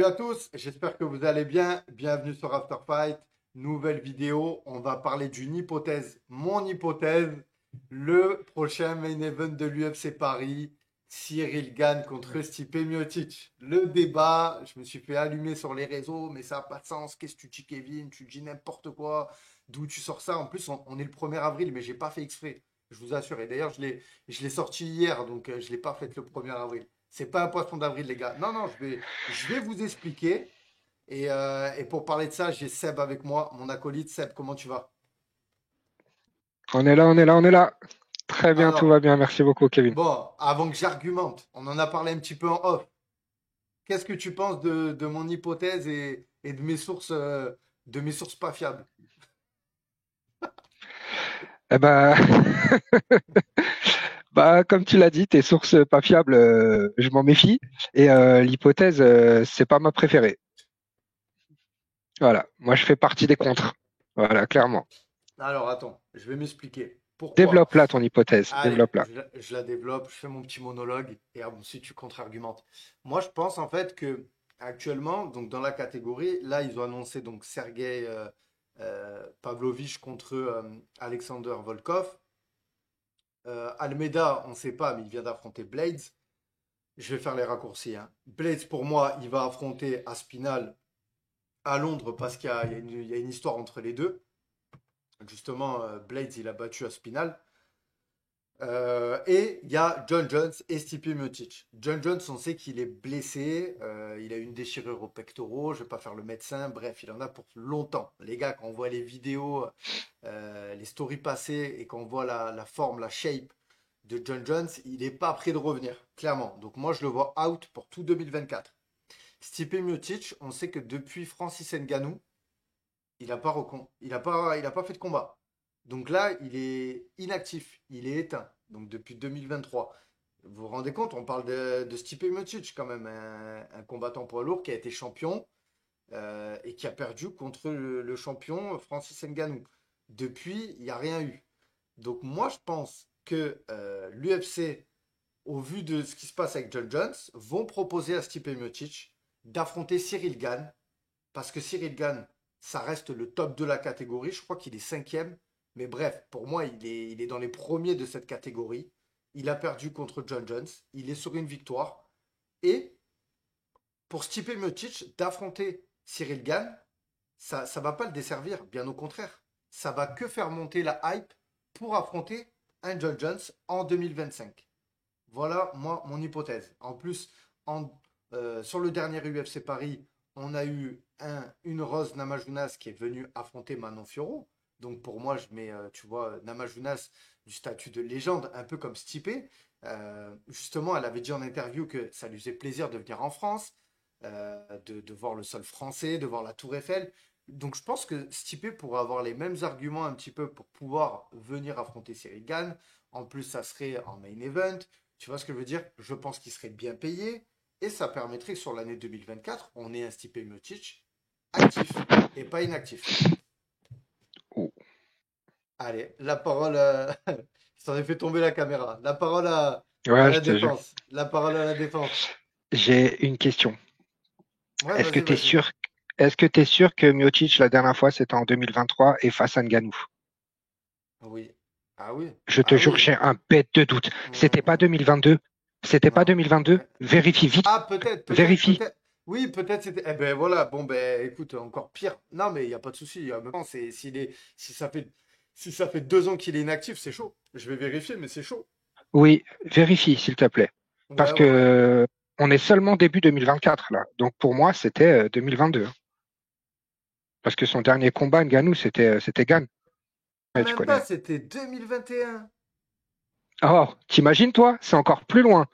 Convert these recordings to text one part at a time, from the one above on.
Salut à tous, j'espère que vous allez bien. Bienvenue sur After Fight. Nouvelle vidéo, on va parler d'une hypothèse. Mon hypothèse, le prochain main event de l'UFC Paris, Cyril Gane contre Stipe Miocic. Le débat, je me suis fait allumer sur les réseaux, mais ça n'a pas de sens. Qu'est-ce que tu dis, Kevin? Tu dis n'importe quoi. D'où tu sors ça? En plus, on est le 1er avril, mais j'ai pas fait exprès. Je vous assure. Et d'ailleurs, je l'ai sorti hier, donc je ne l'ai pas fait le 1er avril. C'est pas un poisson d'avril, les gars. Non, non, je vais vous expliquer. Et pour parler de ça, j'ai Seb avec moi, mon acolyte. Seb, comment tu vas? On est là, on est là, on est là. Très bien, tout va Alors, bien. Merci beaucoup, Kevin. bon, avant que j'argumente, on en a parlé un petit peu en off. Qu'est-ce que tu penses de mon hypothèse et de mes sources pas fiables? Eh ben, comme tu l'as dit, tes sources pas fiables, je m'en méfie. Et l'hypothèse, c'est pas ma préférée. Voilà. Moi, je fais partie des contres. Voilà, clairement. Alors, attends, je vais m'expliquer. Pourquoi? Développe là ton hypothèse. Allez, Développe là. je la développe, je fais mon petit monologue et ensuite tu contre-argumentes. Moi, je pense en fait que actuellement, donc dans la catégorie, là, ils ont annoncé donc Sergei Pavlovich contre Alexander Volkov. Almeida, on ne sait pas, mais il vient d'affronter Blades. Je vais faire les raccourcis, hein. Blades, pour moi, il va affronter Aspinall à Londres parce qu'il y a une histoire entre les deux. Justement, Blades, il a battu Aspinall. Et il y a John Jones et Stipe Miocic. John Jones, on sait qu'il est blessé. Il a une déchirure au pectoraux. Je ne vais pas faire le médecin. Bref, il en a pour longtemps. Les gars, quand on voit les vidéos, les stories passées et qu'on voit la forme, la shape de John Jones, il n'est pas prêt de revenir, clairement. Donc moi, je le vois out pour tout 2024. Stipe Miocic, on sait que depuis Francis Ngannou, il a pas fait de combat. Donc là, il est inactif, il est éteint. Donc depuis 2023. Vous vous rendez compte, on parle de Stipe Miocic quand même, un combattant poids lourd qui a été champion et qui a perdu contre le champion Francis Ngannou. Depuis, il n'y a rien eu. Donc moi, je pense que l'UFC, au vu de ce qui se passe avec John Jones, vont proposer à Stipe Miocic d'affronter Cyril Gane parce que Cyril Gane, ça reste le top de la catégorie. Je crois qu'il est cinquième. Mais bref, pour moi, il est dans les premiers de cette catégorie. Il a perdu contre John Jones. Il est sur une victoire. Et pour Stipe Miocic, d'affronter Cyril Gane, ça ne va pas le desservir. Bien au contraire. Ça va que faire monter la hype pour affronter un John Jones en 2025. Voilà, moi, mon hypothèse. En plus, sur le dernier UFC Paris, on a eu une Rose Namajunas qui est venue affronter Manon Fiorot. Donc pour moi, je mets, tu vois, Namajunas du statut de légende, un peu comme Stipe. Justement, elle avait dit en interview que ça lui faisait plaisir de venir en France, de voir le sol français, de voir la Tour Eiffel. Donc je pense que Stipe pourrait avoir les mêmes arguments un petit peu pour pouvoir venir affronter Cyril Gane. En plus, ça serait en main event. Tu vois ce que je veux dire? Je pense qu'il serait bien payé et ça permettrait que sur l'année 2024, on ait un Stipe Miocic actif et pas inactif. Oh. Allez, la parole. Je t'en ai fait tomber la caméra. La parole à Ouais, la je te jure. défense. La parole à la défense. J'ai une question. Ouais, Est-ce que vas-y, tu es vas-y. sûr, est-ce que tu es sûr que Miocic, la dernière fois, c'était en 2023 et face à Ngannou? Oui. Ah oui. Je te Ah jure, oui. j'ai un bête de doute. C'était pas Hum, 2022? C'était pas non. 2022? Vérifie vite. Ah, peut-être, peut-être, Vérifie. peut-être. Oui, peut-être c'était. Eh ben voilà, bon ben écoute, encore pire. Non, mais il n'y a pas de souci. Maintenant, si ça fait 2 ans qu'il est inactif, c'est chaud. Je vais vérifier, mais c'est chaud. Oui, vérifie, s'il te plaît. Ouais, Parce ouais, ouais. que on est seulement début 2024 là. Donc pour moi, c'était 2022. Parce que son dernier combat, Ngannou, c'était Gane. Ah, Ouais, tu même pas, connais. c'était 2021. Oh, t'imagines toi? C'est encore plus loin.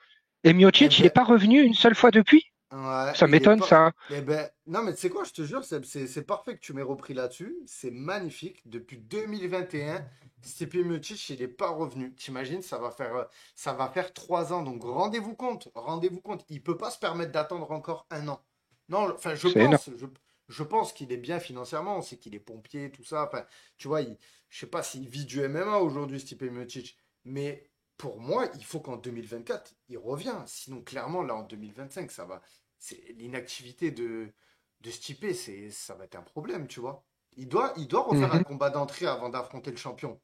Et Eh Miocic, il n'est ben, pas revenu une seule fois depuis? ouais, Ça il est m'étonne pas. ça. Eh ben, non, mais tu sais quoi, je te jure, c'est parfait que tu m'aies repris là-dessus. C'est magnifique. Depuis 2021, Stipe Miocic, il n'est pas revenu. T'imagines, ça va faire 3 ans. Donc rendez-vous compte, rendez-vous compte. Il peut pas se permettre d'attendre encore un an. Non, enfin, je C'est énorme. pense, je pense qu'il est bien financièrement. On sait qu'il est pompier, tout ça. Enfin, tu vois, je sais pas s'il vit du MMA aujourd'hui, Stipe Miocic. Mais pour moi, il faut qu'en 2024, il revient. Sinon, clairement, là, en 2025, l'inactivité de Stipe, ça va être un problème, tu vois. Il doit refaire un Mhm. combat d'entrée avant d'affronter le champion.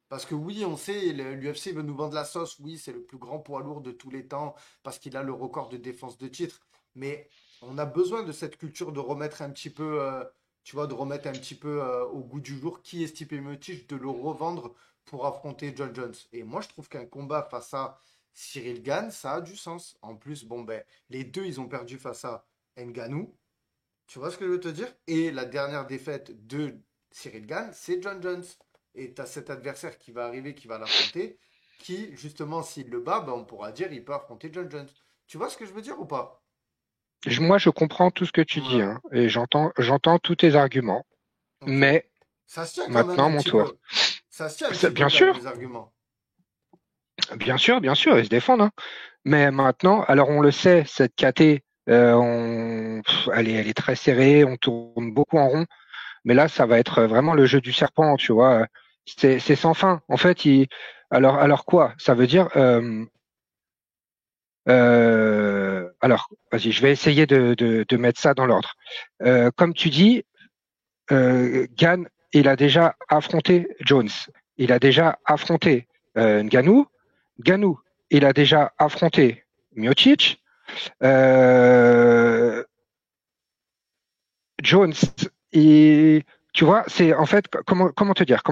Parce que oui, on sait, l'UFC veut nous vendre la sauce. Oui, c'est le plus grand poids lourd de tous les temps parce qu'il a le record de défense de titre. Mais on a besoin de cette culture de remettre un petit peu, tu vois, de remettre un petit peu au goût du jour qui est Stipe Miocic, de le revendre pour affronter John Jones. Et moi, je trouve qu'un combat face à Cyril Gane, ça a du sens. En plus, bon, ben, les deux, ils ont perdu face à Ngannou. Tu vois ce que je veux te dire? Et la dernière défaite de Cyril Gane, c'est John Jones. Et tu as cet adversaire qui va arriver, qui va l'affronter, qui, justement, s'il le bat, ben, on pourra dire il peut affronter John Jones. Tu vois ce que je veux dire ou pas? Moi, je comprends tout ce que tu dis, Ouais. hein, et j'entends tous tes arguments. Ok. Mais Ça se tient quand même maintenant, un mon petit tour. peu. Ça se tient un petit peu Bien quand même, sûr, les arguments. bien sûr, ils se défendent, hein. Mais maintenant, alors on le sait, cette KT, elle est très serrée, on tourne beaucoup en rond. Mais là, ça va être vraiment le jeu du serpent, tu vois. C'est sans fin. En fait, alors quoi? Ça veut dire, alors, vas-y, je vais essayer de mettre ça dans l'ordre. Comme tu dis, Gann, il a déjà affronté Jones. Il a déjà affronté Ngannou. Ngannou, il a déjà affronté Miocic. Euh, Jones, et tu vois, c'est en fait comment te dire.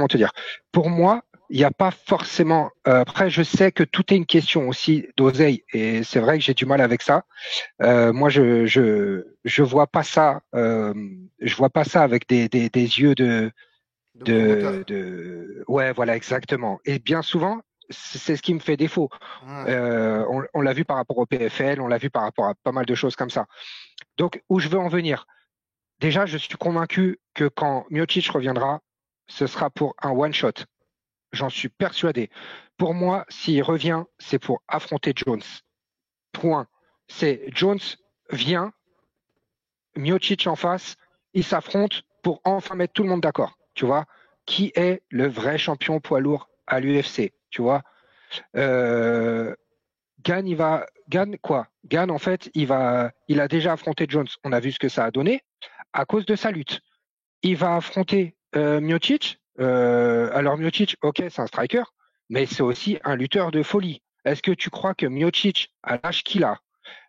Pour moi, il n'y a pas forcément. Après, je sais que tout est une question aussi d'oseille, et c'est vrai que j'ai du mal avec ça. Moi, je vois pas ça. Je vois pas ça avec des yeux De promoteur. ouais, voilà, exactement. Et bien souvent, c'est ce qui me fait défaut. Ouais. On l'a vu par rapport au PFL, on l'a vu par rapport à pas mal de choses comme ça. Donc, où je veux en venir? Déjà, je suis convaincu que quand Miocic reviendra, ce sera pour un one-shot. J'en suis persuadé. Pour moi, s'il revient, c'est pour affronter Jones. Point. C'est Jones vient, Miocic en face, ils s'affrontent pour enfin mettre tout le monde d'accord. Tu vois, qui est le vrai champion poids lourd à l'UFC? Tu vois, euh, Gann, Gann quoi? Gann, en fait, il a déjà affronté Jones. On a vu ce que ça a donné à cause de sa lutte. Il va affronter Miocic. Alors Miocic, ok, c'est un striker, mais c'est aussi un lutteur de folie. Est-ce que tu crois que Miocic, à l'âge qu'il a,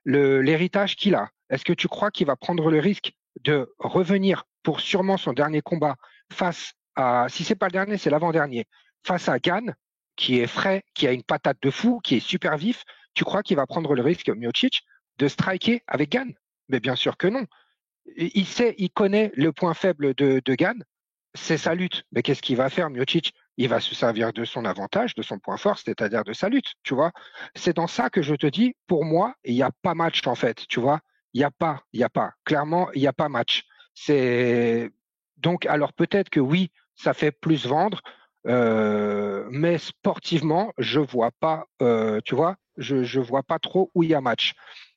l'héritage qu'il a, est-ce que tu crois qu'il va prendre le risque de revenir pour sûrement son dernier combat face à, si c'est pas le dernier, c'est l'avant-dernier, face à Gann, qui est frais, qui a une patate de fou, qui est super vif. Tu crois qu'il va prendre le risque, Miocic, de striker avec Gann? Mais bien sûr que non. Il sait, il connaît le point faible de Gann, c'est sa lutte. Mais qu'est-ce qu'il va faire, Miocic? Il va se servir de son avantage, de son point fort, c'est-à-dire de sa lutte, tu vois. C'est dans ça que je te dis, pour moi, il n'y a pas match, en fait, tu vois. Il y a pas. Clairement, il n'y a pas match. C'est donc, alors peut-être que oui, ça fait plus vendre, mais sportivement, je vois pas, tu vois, je vois pas trop où il y a match.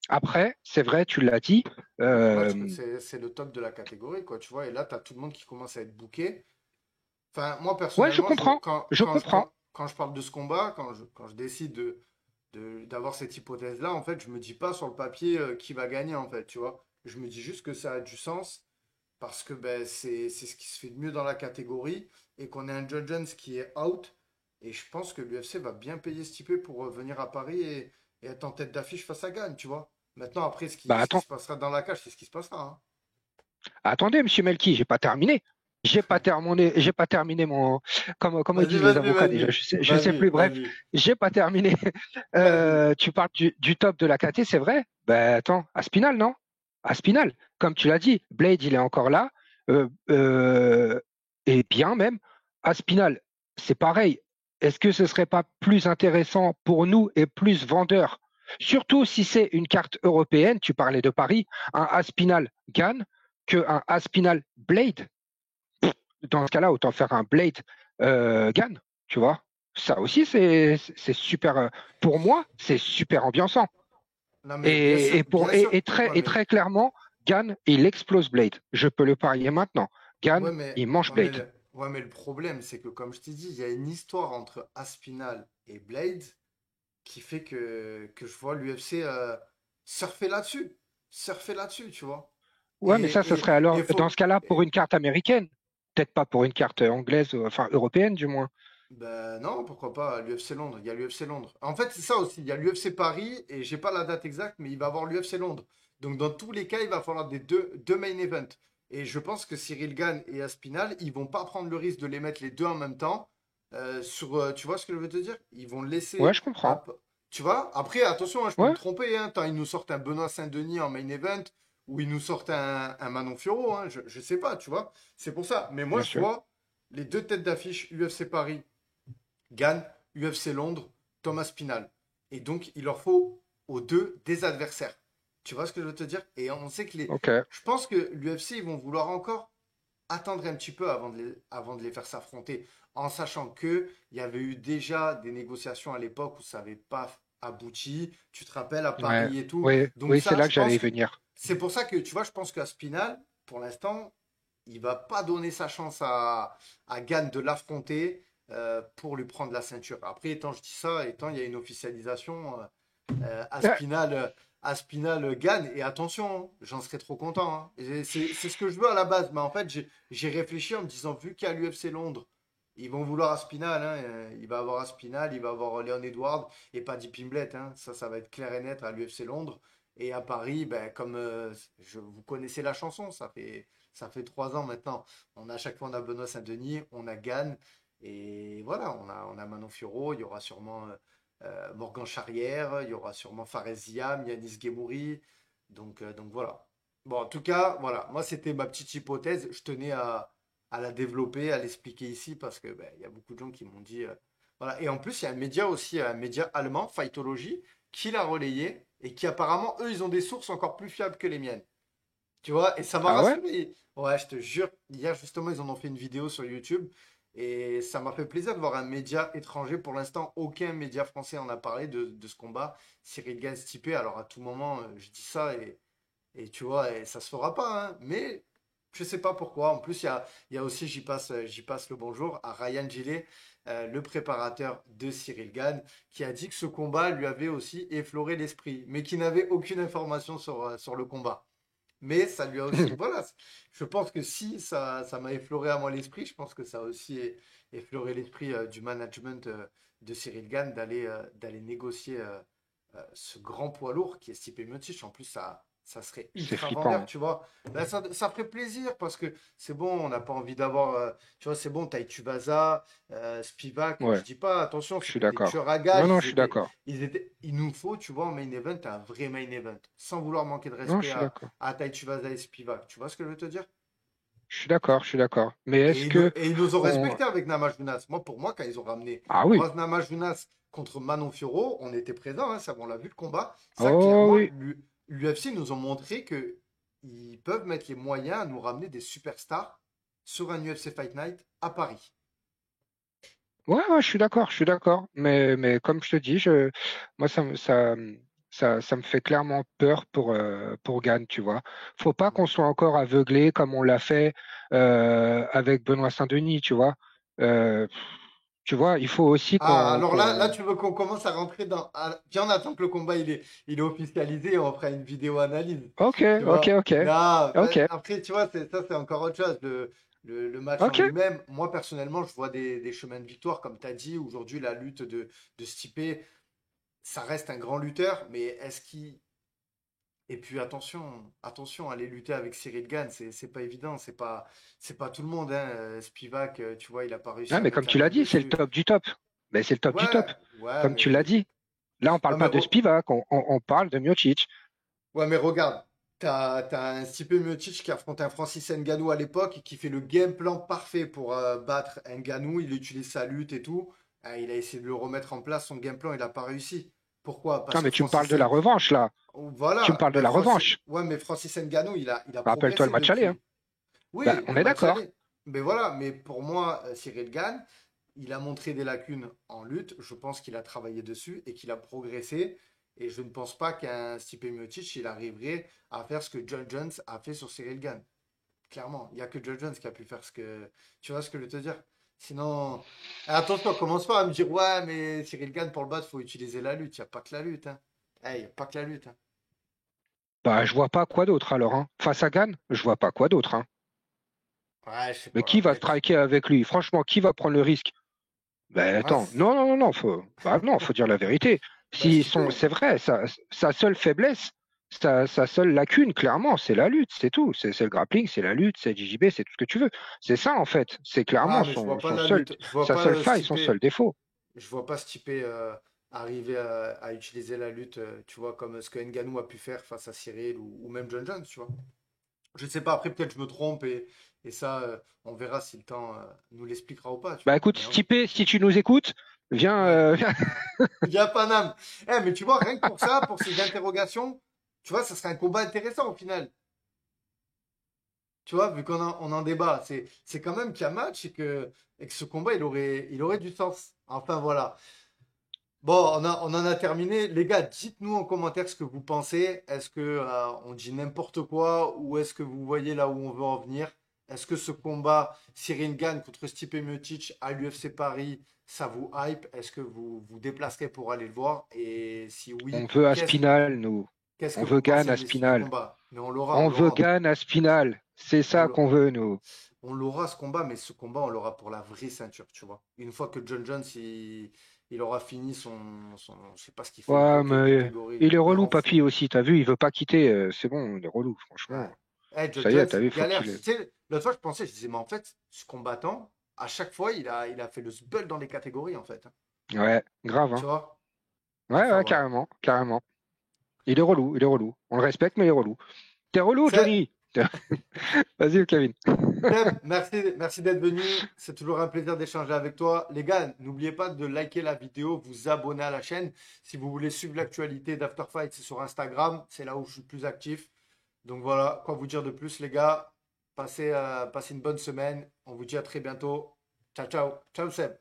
Après, c'est vrai, tu l'as dit. Il y a match, mais euh, c'est le top de la catégorie, quoi, tu vois. Et là, tu as tout le monde qui commence à être booké. Enfin, moi, ouais, je personnellement, comprends. Je comprends. quand je parle de ce combat, quand je décide d'avoir cette hypothèse-là, en fait, je me dis pas sur le papier qui va gagner, en fait, tu vois. Je me dis juste que ça a du sens parce que ben, c'est ce qui se fait de mieux dans la catégorie et qu'on est un John Jones qui est out. Et je pense que l'UFC va bien payer ce type pour venir à Paris et être en tête d'affiche face à Gann, tu vois. Maintenant, après, Bah ce qui attends, se passera dans la cage, c'est ce qui se passera, hein. attendez, Monsieur Melki, j'ai pas terminé. J'ai pas terminé mon, comment ils Vas-y, disent les vas-y, avocats déjà, vas-y. je sais Vas-y, plus. Bref, vas-y. j'ai pas terminé. Vas-y. Tu parles du top de la KT, c'est vrai? Ben attends, Aspinal, non? Aspinal, comme tu l'as dit, Blade, il est encore là, euh, euh, et bien même. Aspinal, c'est pareil. Est-ce que ce serait pas plus intéressant pour nous et plus vendeur? Surtout si c'est une carte européenne, tu parlais de Paris, un Aspinal gagne qu'un Aspinal Blade. Dans ce cas-là, autant faire un Blade Gun, tu vois. Ça aussi, c'est super. Pour moi, c'est super ambiançant. Non, mais bien sûr. Et très clairement, Gun, il explose Blade. Je peux le parier maintenant. Gun, il mange Blade. Ouais, mais le problème, c'est que, comme je t'ai dit, il y a une histoire entre Aspinal et Blade qui fait que je vois l'UFC surfer là-dessus. surfer là-dessus, tu vois. Ouais, mais ça serait Et alors, dans faut. ce cas-là, pour une carte américaine. Peut-être pas pour une carte anglaise, enfin européenne du moins. Ben non, pourquoi pas l'UFC Londres. Il y a l'UFC Londres. En fait, c'est ça aussi. Il y a l'UFC Paris et j'ai pas la date exacte, mais il va y avoir l'UFC Londres. Donc dans tous les cas, il va falloir des deux main events. Et je pense que Cyril Gane et Aspinal, ils vont pas prendre le risque de les mettre les deux en même temps. Tu vois ce que je veux te dire? Ils vont le Ouais, laisser. je comprends. Tu vois? Après, attention, hein, je peux me Ouais, tromper. Hein, tant ils nous sortent un Benoît Saint-Denis en main event ou ils nous sortent un Manon Fiorot. Hein, je sais pas, tu vois? C'est pour ça. Mais moi, bien je sûr. vois les deux têtes d'affiche UFC Paris. Gann, UFC Londres, Thomas Pinal. Et donc, il leur faut aux deux des adversaires. Tu vois ce que je veux te dire? Et on sait que les. Ok. Je pense que l'UFC, ils vont vouloir encore attendre un petit peu avant de les faire s'affronter, en sachant que il y avait eu déjà des négociations à l'époque où ça n'avait pas abouti. Tu te rappelles à Ouais. Paris et tout. Oui, Donc oui, c'est ça, là je que j'allais pense y que venir. c'est pour ça que tu vois, je pense qu'à Spinal, pour l'instant, il va pas donner sa chance à Gann de l'affronter pour lui prendre la ceinture. Après, étant je dis ça, étant il y a une officialisation, Ah, Aspinal gagne. Et attention, hein, j'en serais trop content. Hein. C'est ce que je veux à la base. Mais en fait, j'ai réfléchi en me disant, vu qu'à l'UFC Londres, ils vont vouloir Aspinal. Hein, il va avoir Aspinal, il va avoir Leon Edwards et Paddy Pimblett. Hein. Ça va être clair et net à l'UFC Londres. Et à Paris, ben, comme vous connaissez la chanson, ça fait 3 ans maintenant. On a à chaque fois on a Benoît Saint-Denis, on a Gann. Et voilà, on a Manon Fiorot, il y aura sûrement Morgan Charrière, il y aura sûrement Fares Ziam, Yanis Gemouri. Donc voilà. Bon, en tout cas, voilà. Moi, c'était ma petite hypothèse. Je tenais à la développer, à l'expliquer ici parce que ben, il y a beaucoup de gens qui m'ont dit. Voilà. Et en plus, il y a un média aussi, un média allemand, Fightology, qui l'a relayé et qui apparemment, eux, ils ont des sources encore plus fiables que les miennes. Tu vois, et ça m'a ah ouais? rassuré. Ouais, je te jure, hier justement, ils en ont fait une vidéo sur YouTube et ça m'a fait plaisir de voir un média étranger. Pour l'instant, aucun média français en a parlé de ce combat. Cyril Gane-Stipe, alors à tout moment, je dis ça et tu vois, et ça se fera pas, hein. Mais je sais pas pourquoi. En plus, il y a aussi, j'y passe le bonjour à Ryan Gillet, le préparateur de Cyril Gane, qui a dit que ce combat lui avait aussi effleuré l'esprit, mais qui n'avait aucune information sur le combat. Mais ça lui a aussi, voilà, je pense que si ça m'a effleuré à moi l'esprit, je pense que ça a aussi effleuré l'esprit du management de Cyril Gann d'aller négocier ce grand poids lourd qui est Stipe Miocic. En plus, ça serait C'est ultra flippant, vendeur, hein. tu vois. Ben, ça ferait plaisir parce que c'est bon, on n'a pas envie d'avoir, tu vois, c'est bon, Tai Tuivasa, Spivak, Ouais, je dis pas, attention, je suis c'était des d'accord. tueurs à Non, gages, non, je suis d'accord. il nous faut, tu vois, en main event, un vrai main event, sans vouloir manquer de Non, je respect suis d'accord. à Tai Tuivasa et Spivak. Tu vois ce que je veux te dire? Je suis d'accord, je suis d'accord. Mais est-ce que Et ils nous ont on... respecté avec Namajunas. Moi, pour moi, quand ils ont ramené Ah oui. Rose Namajunas contre Manon Fiorot, on était présents, hein, ça, on l'a vu le combat. Ça, Oh clairement, oui. l'UFC nous ont montré que ils peuvent mettre les moyens à nous ramener des superstars sur un UFC Fight Night à Paris. Ouais, ouais, je suis d'accord, je suis d'accord. Mais comme je te dis, moi, ça me fait clairement peur pour Gann, tu vois. Faut pas qu'on soit encore aveuglé comme on l'a fait avec Benoît Saint-Denis, tu vois. Euh, Tu vois, il faut aussi Ah, alors là, qu'on... tu veux qu'on commence à rentrer dans. Viens, on attend que le combat il est officialisé et on fera une vidéo analyse. Ok, Tu ok, vois? ok, Non, ok, après, tu vois, ça, c'est encore autre chose. Le match en ok. lui-même, moi, personnellement, je vois des chemins de victoire, comme tu as dit. Aujourd'hui, la lutte de Stipe, ça reste un grand lutteur, mais est-ce qu'il. Et puis attention, aller lutter avec Cyril Gane, c'est pas évident, c'est pas tout le monde, hein. Spivak, tu vois, il a pas réussi Ah, à mais mettre comme la tu main l'as dit, c'est le dessus. top du top. Mais c'est le top du top, Ouais, ouais, comme tu l'as dit. Là, on parle ouais, mais pas de Spivak, on parle de Miocic. ouais, mais regarde, t'as un Stipe Miocic qui affronte un Francis Ngannou à l'époque et qui fait le game plan parfait pour battre Ngannou. Il utilise sa lutte et tout. Il a essayé de le remettre en place, son game plan, il n'a pas réussi. Pourquoi? Parce Non, que mais tu me parles de la revanche, là. Tu me Voilà, parles de ben la revanche. Ouais, mais Francis Ngannou, il a Rappelle-toi le progressé match aller, hein. depuis. Bah, Oui, on le est match d'accord. aller. Mais voilà, mais pour moi, Cyril Gane, il a montré des lacunes en lutte. Je pense qu'il a travaillé dessus et qu'il a progressé. Et je ne pense pas qu'un Stipe Miocic, il arriverait à faire ce que John Jones a fait sur Cyril Gane. Clairement, il n'y a que John Jones qui a pu faire ce que. Tu vois ce que je veux te dire? Sinon. Attention, commence pas à me dire, ouais, mais Cyril Gane, pour le battre, il faut utiliser la lutte. Il n'y a pas que la lutte, hein. Il n'y a pas que la lutte, hein. Bah, je vois pas quoi d'autre alors. Hein. Face à Gann, je vois pas quoi d'autre. Hein. Ouais, je sais Mais pas. qui va striker avec lui? Franchement, qui va prendre le risque? Ben Ouais, attends, non, non, non, non, bah non, faut dire la vérité. bah, Si son, Stipe. c'est vrai, sa seule faiblesse, sa seule lacune, clairement, c'est la lutte, c'est tout. C'est le grappling, c'est la lutte, c'est JJB, c'est tout ce que tu veux. C'est ça en fait. C'est Ouais, clairement mais je vois pas son la seul, lutte. Je vois sa pas seule faille, son Stipe. seul défaut. Je vois pas Stipe arriver à utiliser la lutte, tu vois, comme ce que Ngannou a pu faire face à Cyril ou même John Jones, tu vois. Je sais pas, après peut-être je me trompe et ça, on verra si le temps nous l'expliquera ou pas, tu Bah vois. écoute, Stipe, si tu nous écoutes, viens. Ouais. Il y a Paname. Eh, mais tu vois, rien que pour ça, pour ces interrogations, tu vois, ça serait un combat intéressant au final. Tu vois, vu on en débat, c'est quand même qu'il y a match et que ce combat, il aurait du sens. Enfin, voilà. Bon, on en a terminé. Les gars, dites-nous en commentaire ce que vous pensez. Est-ce que on dit n'importe quoi ou est-ce que vous voyez là où on veut en venir? Est-ce que ce combat Cyril Gane contre Stipe Miocic à l'UFC Paris, ça vous hype? Est-ce que vous vous déplacerez pour aller le voir? Et si On oui, veut qu'est-ce Aspinal, nous. qu'est-ce On que veut vous Gann pensez de l'issue du Aspinal. combat? Mais on l'aura, on On veut l'aura. Gann Aspinal. C'est On ça l'a- qu'on veut, nous. on l'aura ce combat, mais ce combat, on l'aura pour la vraie ceinture, tu vois. Une fois que John Jones, il aura fini je sais pas ce qu'il fait, Ouais, quelle mais catégorie, il est il relou, m'en fout. papy, aussi. T'as vu, il veut pas quitter. C'est bon, il est relou, Ouais. franchement. Eh, John Ça y est, Jones, t'as vu, il faut galère. qu'il. Tu sais, l'autre fois, je pensais, je disais, mais en fait, ce combattant, à chaque fois, il a fait le sbeul dans les catégories, en fait. Ouais, grave, Tu hein. vois? Ouais, Enfin, ouais, voilà. carrément, carrément. Il est relou, il est relou. On le respecte, mais il est relou. T'es relou, C'est- Johnny. Vas-y, Kevin. Seb, merci d'être venu. C'est toujours un plaisir d'échanger avec toi. Les gars, n'oubliez pas de liker la vidéo, vous abonner à la chaîne. Si vous voulez suivre l'actualité d'Afterfight, c'est sur Instagram. C'est là où je suis le plus actif. Donc voilà, quoi vous dire de plus, les gars. Passez une bonne semaine. On vous dit à très bientôt. Ciao, ciao. Ciao, Seb.